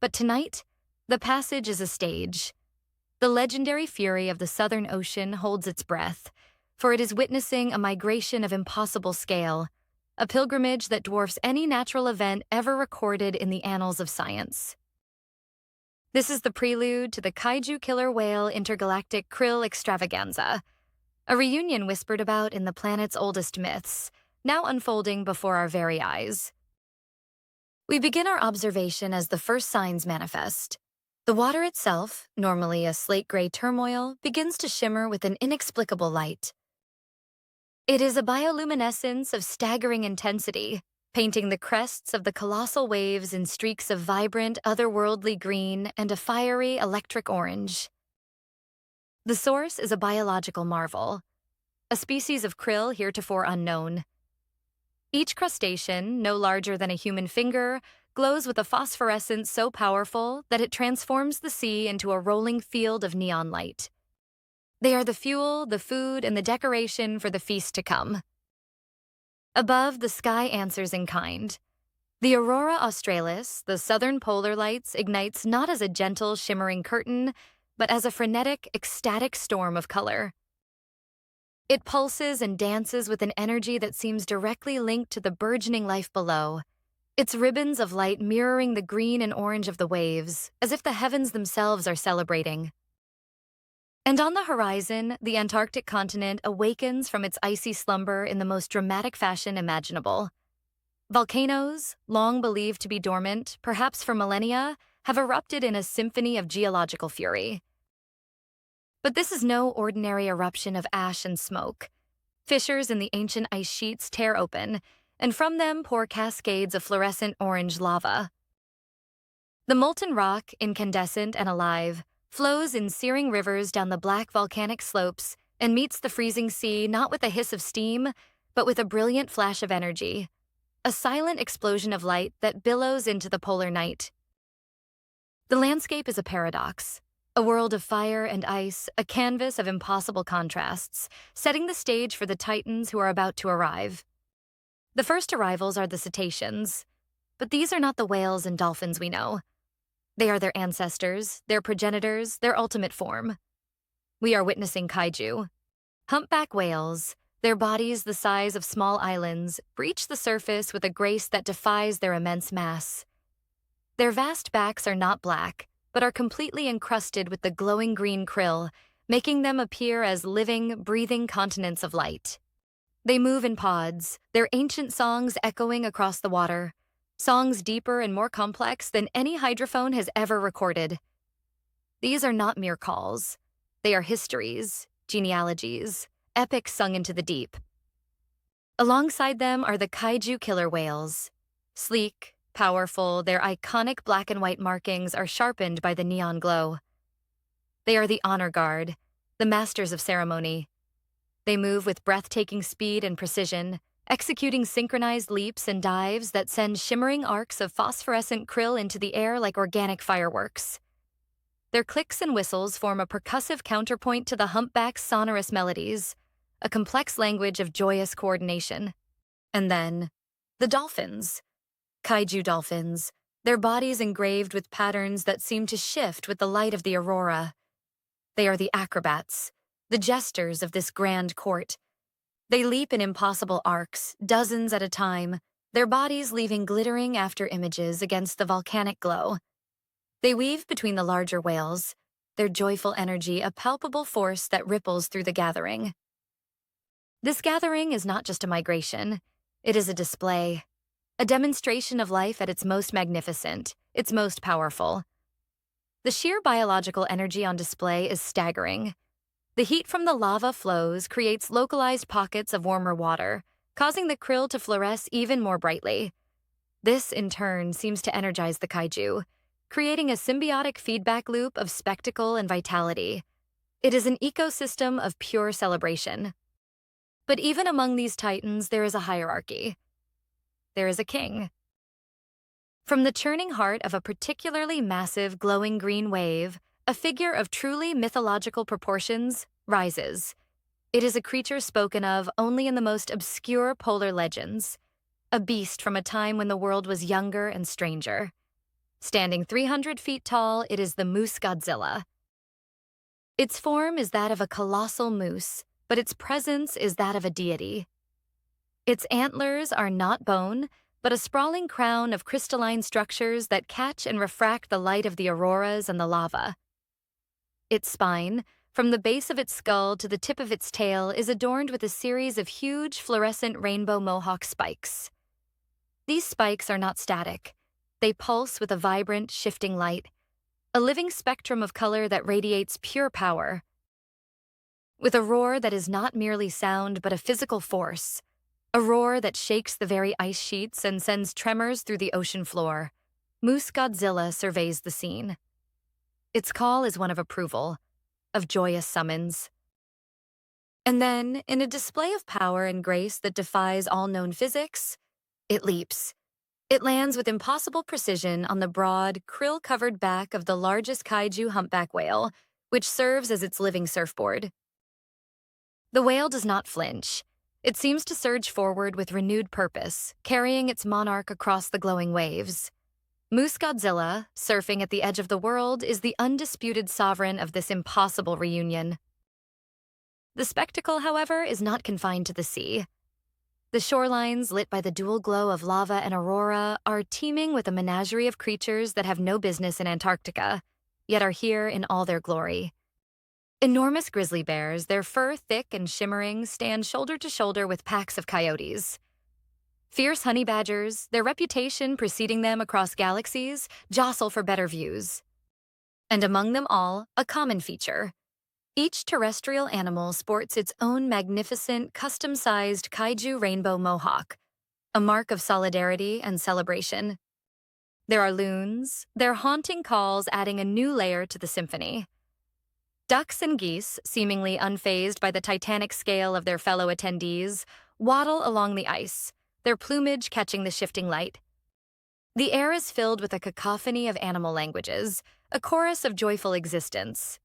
But tonight, the passage is a stage. The legendary fury of the Southern Ocean holds its breath, for it is witnessing a migration of impossible scale, a pilgrimage that dwarfs any natural event ever recorded in the annals of science. This is the prelude to the Kaiju killer whale intergalactic krill extravaganza, a reunion whispered about in the planet's oldest myths, now unfolding before our very eyes. We begin our observation as the first signs manifest. The water itself, normally a slate-gray turmoil, begins to shimmer with an inexplicable light. It is a bioluminescence of staggering intensity, painting the crests of the colossal waves in streaks of vibrant, otherworldly green and a fiery electric orange. The source is a biological marvel, a species of krill heretofore unknown. Each crustacean, no larger than a human finger, glows with a phosphorescence so powerful that it transforms the sea into a rolling field of neon light. They are the fuel, the food, and the decoration for the feast to come. Above, the sky answers in kind. The aurora australis, the southern polar lights, ignites not as a gentle, shimmering curtain, but as a frenetic, ecstatic storm of color. It pulses and dances with an energy that seems directly linked to the burgeoning life below, its ribbons of light mirroring the green and orange of the waves, as if the heavens themselves are celebrating. And on the horizon, the Antarctic continent awakens from its icy slumber in the most dramatic fashion imaginable. Volcanoes, long believed to be dormant, perhaps for millennia, have erupted in a symphony of geological fury. But this is no ordinary eruption of ash and smoke. Fissures in the ancient ice sheets tear open, and from them pour cascades of fluorescent orange lava. The molten rock, incandescent and alive, flows in searing rivers down the black volcanic slopes and meets the freezing sea not with a hiss of steam, but with a brilliant flash of energy, a silent explosion of light that billows into the polar night. The landscape is a paradox. A world of fire and ice, a canvas of impossible contrasts, setting the stage for the titans who are about to arrive. The first arrivals are the cetaceans, but these are not the whales and dolphins we know. They are their ancestors, their progenitors, their ultimate form. We are witnessing kaiju. Humpback whales, their bodies the size of small islands, breach the surface with a grace that defies their immense mass. Their vast backs are not black, but are completely encrusted with the glowing green krill, making them appear as living, breathing continents of light. They move in pods, their ancient songs echoing across the water, songs deeper and more complex than any hydrophone has ever recorded. These are not mere calls. They are histories, genealogies, epics sung into the deep. Alongside them are the kaiju killer whales. Sleek, powerful, their iconic black and white markings are sharpened by the neon glow. They are the honor guard, the masters of ceremony. They move with breathtaking speed and precision, executing synchronized leaps and dives that send shimmering arcs of phosphorescent krill into the air like organic fireworks. Their clicks and whistles form a percussive counterpoint to the humpback's sonorous melodies, a complex language of joyous coordination. And then, the dolphins. Kaiju dolphins, their bodies engraved with patterns that seem to shift with the light of the aurora. They are the acrobats, the jesters of this grand court. They leap in impossible arcs, dozens at a time, their bodies leaving glittering after images against the volcanic glow. They weave between the larger whales, their joyful energy a palpable force that ripples through the gathering. This gathering is not just a migration, it is a display. A demonstration of life at its most magnificent, its most powerful. The sheer biological energy on display is staggering. The heat from the lava flows creates localized pockets of warmer water, causing the krill to fluoresce even more brightly. This, in turn, seems to energize the kaiju, creating a symbiotic feedback loop of spectacle and vitality. It is an ecosystem of pure celebration. But even among these titans, there is a hierarchy. There is a king. From the churning heart of a particularly massive glowing green wave, a figure of truly mythological proportions rises. It is a creature spoken of only in the most obscure polar legends, a beast from a time when the world was younger and stranger. Standing 300 feet tall, it is the Moose Godzilla. Its form is that of a colossal moose, but its presence is that of a deity. Its antlers are not bone, but a sprawling crown of crystalline structures that catch and refract the light of the auroras and the lava. Its spine, from the base of its skull to the tip of its tail, is adorned with a series of huge fluorescent rainbow mohawk spikes. These spikes are not static. They pulse with a vibrant, shifting light, a living spectrum of color that radiates pure power. With a roar that is not merely sound but a physical force, a roar that shakes the very ice sheets and sends tremors through the ocean floor, Moose Godzilla surveys the scene. Its call is one of approval, of joyous summons. And then, in a display of power and grace that defies all known physics, it leaps. It lands with impossible precision on the broad, krill-covered back of the largest kaiju humpback whale, which serves as its living surfboard. The whale does not flinch. It seems to surge forward with renewed purpose, carrying its monarch across the glowing waves. Moose Godzilla, surfing at the edge of the world, is the undisputed sovereign of this impossible reunion. The spectacle, however, is not confined to the sea. The shorelines, lit by the dual glow of lava and aurora, are teeming with a menagerie of creatures that have no business in Antarctica, yet are here in all their glory. Enormous grizzly bears, their fur thick and shimmering, stand shoulder to shoulder with packs of coyotes. Fierce honey badgers, their reputation preceding them across galaxies, jostle for better views. And among them all, a common feature. Each terrestrial animal sports its own magnificent, custom-sized kaiju rainbow mohawk, a mark of solidarity and celebration. There are loons, their haunting calls adding a new layer to the symphony. Ducks and geese, seemingly unfazed by the titanic scale of their fellow attendees, waddle along the ice, their plumage catching the shifting light. The air is filled with a cacophony of animal languages, a chorus of joyful existence.